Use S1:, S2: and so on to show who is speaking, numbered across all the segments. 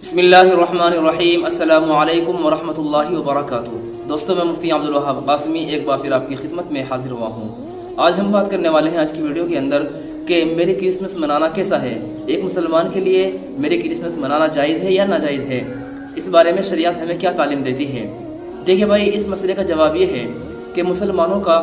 S1: बिस्मिल्लाहिर्रहमानिर्रहीम। अस्सलामु अलैकुम वरहमतुल्लाहि वबरकातुहू। दोस्तों, मैं मुफ्ती अब्दुल वहाब कासमी एक बार फिर आपकी खिदमत में हाजिर हुआ हूँ। आज हम बात करने वाले हैं आज की वीडियो के अंदर कि मेरी क्रिसमस मनाना कैसा है। एक मुसलमान के लिए मेरी क्रिसमस मनाना जायज़ है या नाजायज़ है, इस बारे में शरीयत हमें क्या तालीम देती है। देखिए भाई, इस मसले का जवाब ये है कि मुसलमानों का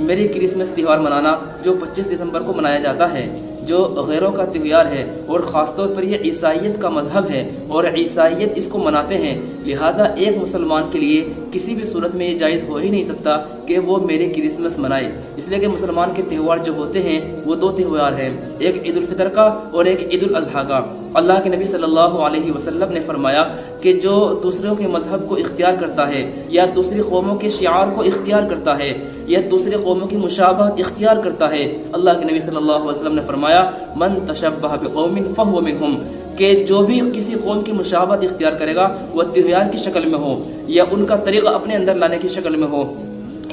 S1: मेरी क्रिसमस त्यौहार मनाना जो 25 दिसंबर को मनाया जाता है, जो गैरों का त्यौहार है और ख़ास तौर पर यह ईसाइयत का मज़हब है और ईसाइयत इसको मनाते हैं, लिहाजा एक मुसलमान के लिए किसी भी सूरत में ये जायज़ हो ही नहीं सकता कि वो मेरी क्रिसमस मनाए। इसलिए कि मुसलमान के त्यौहार जो होते हैं वो दो त्यौहार हैं, एक ईद उल फितर का और एक ईद उल अज़हा का। अल्लाह के नबी सल्लल्लाहु अलैहि वसल्लम ने फरमाया कि जो दूसरों के मज़हब को इख्तियार करता है या दूसरी कौमों के शिआर को इख्तियार करता है या दूसरी कौमों की मुशाबहत इख्तियार करता है, अल्लाह के नबी सल्लल्लाहु अलैहि वसल्लम ने फरमाया मन तशब्बह बिक़ौमिन फहुव मिनहुम, कि जो भी किसी कौम की मुशाबहत इख्तियार करेगा वह त्यौहार की शक्ल में हो या उनका तरीक़ा अपने अंदर लाने की शक्ल में हो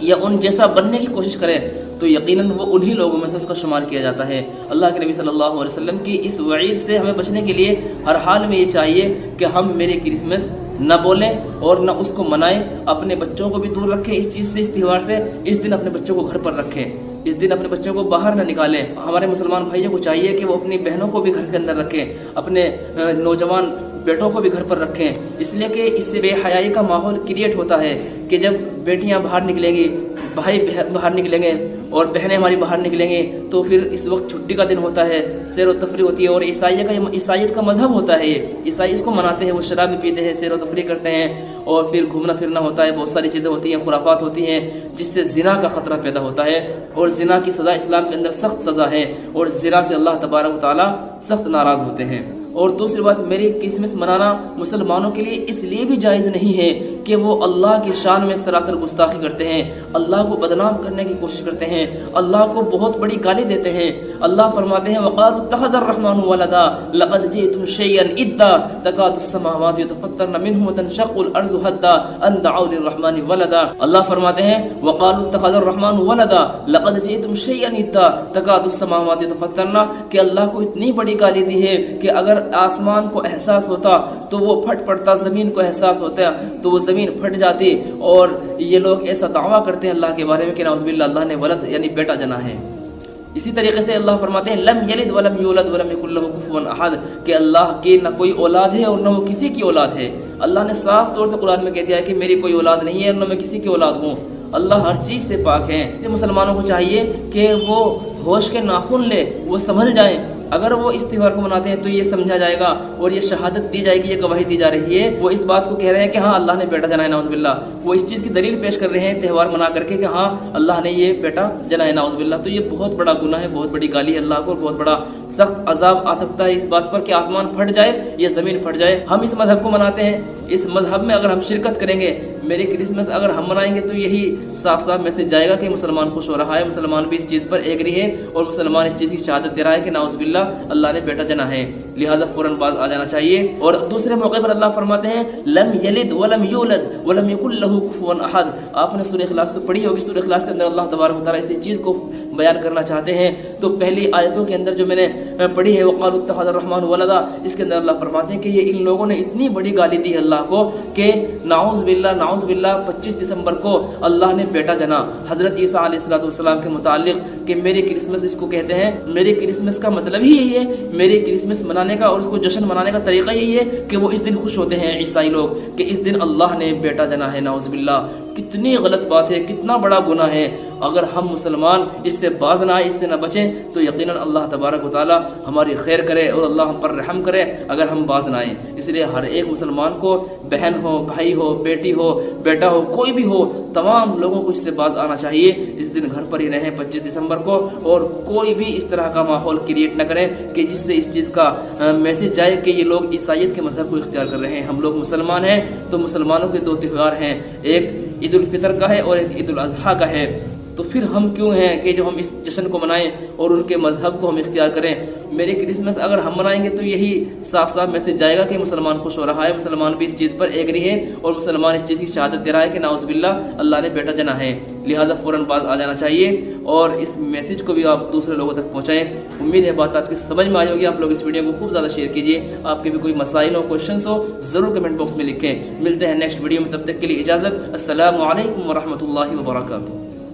S1: या उन जैसा बनने की कोशिश करे, तो यकीनन वो उन्हीं लोगों में से उसका शुमार किया जाता है। अल्लाह के नबी सल्लल्लाहु अलैहि वसल्लम की इस वईद से हमें बचने के लिए हर हाल में ये चाहिए कि हम मेरी क्रिसमस न बोलें और न उसको मनाएं। अपने बच्चों को भी दूर रखें इस चीज़ से, इस त्यौहार से। इस दिन अपने बच्चों को घर पर रखें, इस दिन अपने बच्चों को बाहर न निकालें। हमारे मुसलमान भाइयों को चाहिए कि वो अपनी बहनों को भी घर के अंदर रखें, अपने नौजवान बेटों को भी घर पर रखें, इसलिए कि इससे बेहयाई का माहौल क्रिएट होता है कि जब बेटियां बाहर निकलेंगी, भाई बाहर निकलेंगे और बहनें हमारी बाहर निकलेंगी, तो फिर इस वक्त छुट्टी का दिन होता है, सैर व तफरी होती है और ईसाइयत का मज़हब होता है। ये ईसाई इसको मनाते हैं, वो शराब भी पीते हैं, सैर व तफरी करते हैं और फिर घूमना फिरना होता है, बहुत सारी चीज़ें होती हैं, खुराफात होती हैं, जिससे ज़िना का ख़तरा पैदा होता है और ज़िना की सज़ा इस्लाम के अंदर सख्त सज़ा है और ज़िना से अल्लाह तबारक व तआला सख्त नाराज़ होते हैं। और दूसरी बात, मेरी क्रिसमस मनाना मुसलमानों के लिए इसलिए भी जायज़ नहीं है कि वो अल्लाह की शान में सरासर गुस्ताखी करते हैं, अल्लाह को बदनाम करने की कोशिश करते हैं, अल्लाह को बहुत बड़ी गाली देते हैं। अल्लाह फरमाते हैं वक़ालू इत्तख़ज़र रहमानु वलदा लक़द जिअतुम शैअन इद्दा तकादुस समावातु यतफ़त्तरन मिन्हु व तनशक़्क़ुल अर्ज़ु हद्दा अन दअऊ लिर्रहमानि वलदा। अल्लाह फरमाते हैं वक़ालू इत्तख़ज़र रहमानु वलदा लक़द जिअतुम शैअन इद्दा तकादुस समावातु यतफ़त्तरन, कि अल्लाह को इतनी बड़ी गाली दी है कि अगर आसमान को एहसास होता तो वो फट पड़ता, ज़मीन को एहसास होता तो वो ज़मीन फट जाती। और ये लोग ऐसा दावा करते हैं अल्लाह के बारे में कि नाउज़ुबिल्लाह अल्लाह ने वलद यानी बेटा जना है। इसी तरीके से अल्लाह फरमाते हैं लम यलिद वलम यूलद वलम यकुल लहू कुफुवन अहद, कि अल्लाह की न कोई औलाद है और न वो किसी की औलाद है। अल्लाह ने साफ तौर से कुरान में कह दिया है कि मेरी कोई औलाद नहीं है और न मैं किसी की औलाद हूँ। अल्लाह हर चीज़ से पाक है। तो मुसलमानों को चाहिए कि वो होश के नाखून ले, वो समझ जाएं। अगर वो इस त्यौहार को मनाते हैं तो ये समझा जाएगा और ये शहादत दी जाएगी, ये गवाही दी जा रही है, वो इस बात को कह रहे हैं कि हाँ अल्लाह ने बेटा जना है नाउज़ुबिल्लाह। वो इस चीज़ की दलील पेश कर रहे हैं त्यौहार मना करके कि हाँ अल्लाह ने ये बेटा जना है नाउज़ुबिल्लाह। तो ये बहुत बड़ा गुनाह है, बहुत बड़ी गाली है अल्लाह को, बहुत बड़ा सख्त अजाब आ सकता है इस बात पर कि आसमान फट जाए या ज़मीन फट जाए। हम इस मज़हब को मनाते हैं, इस मज़हब में अगर हम शिरकत करेंगे, मेरी क्रिसमस अगर हम मनाएंगे, तो यही साफ साफ मैसेज जाएगा कि मुसलमान खुश हो रहा है, मुसलमान भी इस चीज़ पर एग्री है और मुसलमान इस चीज़ की शहादत दे रहा है कि नाउज़ुबिल्लाह अल्लाह ने बेटा जना है। लिहाजा फ़ौरन बाज आ जाना चाहिए। और दूसरे मौके पर अल्लाह फरमाते हैं लम यलिद वलम यूलद वलम यकुल लहू कुफुवन अहद। आपने सूरह इखलास तो पढ़ी होगी, सूरह इखलास के अंदर अल्लाह तबारक व तआला इसी चीज़ को बयान करना चाहते हैं। तो पहली आयतों के अंदर जो मैंने पढ़ी है वक़ालू इत्तख़ज़र रहमानु वलदा, इसके अंदर अल्लाह फरमाते हैं कि ये इन लोगों ने इतनी बड़ी गाली दी है अल्लाह को कि नाउज़ुबिल्लाह 25 दिसंबर को अल्लाह ने बेटा जना। हज़रत ईसा अलैहिस्सलाम के मुतालिक कि मेरी क्रिसमस इसको कहते हैं, मेरी क्रिसमस का मतलब ही यही है, मेरी क्रिसमस मनाने का और उसको जश्न मनाने का तरीका यही है कि वो इस दिन खुश होते हैं ईसाई लोग कि इस दिन अल्लाह ने बेटा जना है नाउज़ुबिल्लाह। कितनी गलत बात है, कितना बड़ा गुनाह है। अगर हम मुसलमान इससे बाज ना आए, इससे न बचें, तो यकीनन अल्लाह तबारक व तआला हमारी खैर करे और अल्लाह हम पर रहम करे अगर हम बाज ना आए। इसलिए हर एक मुसलमान को, बहन हो, भाई हो, बेटी हो, बेटा हो, कोई भी हो, तमाम लोगों को इससे बाज आना चाहिए। इस दिन घर पर ही रहें 25 दिसंबर को और कोई भी इस तरह का माहौल क्रिएट न करें कि जिससे इस चीज़ का मैसेज जाए कि ये लोग ईसाइयत के मज़हब को इख्तियार कर रहे हैं। हम लोग मुसलमान हैं तो मुसलमानों के दो त्यौहार हैं, एक ईद उल फितर का है और एक ईद उल अज़हा का है। تو پھر ہم کیوں ہیں کہ جو ہم اس جشن کو منائیں اور ان کے مذہب کو ہم اختیار کریں. میری کرسمس اگر ہم منائیں گے تو یہی صاف صاف میسج جائے گا کہ مسلمان خوش ہو رہا ہے, مسلمان بھی اس چیز پر ایگری ہے اور مسلمان اس چیز کی شہادت دے رہا ہے کہ نعوذ باللہ اللہ نے بیٹا جنا ہے. لہٰذا فوراً باز آ جانا چاہیے اور اس میسج کو بھی آپ دوسرے لوگوں تک پہنچائیں. امید ہے بات آپ کی سمجھ میں آئی ہوگی. آپ لوگ اس ویڈیو کو خوب زیادہ شیئر کیجیے. آپ کے بھی کوئی مسائل ہو, کوشچنس ہو, ضرور کمنٹ باکس میں لکھیں. ملتے ہیں نیکسٹ ویڈیو میں, تب تک کے لیے اجازت. السلام علیکم ورحمۃ اللہ وبرکاتہ.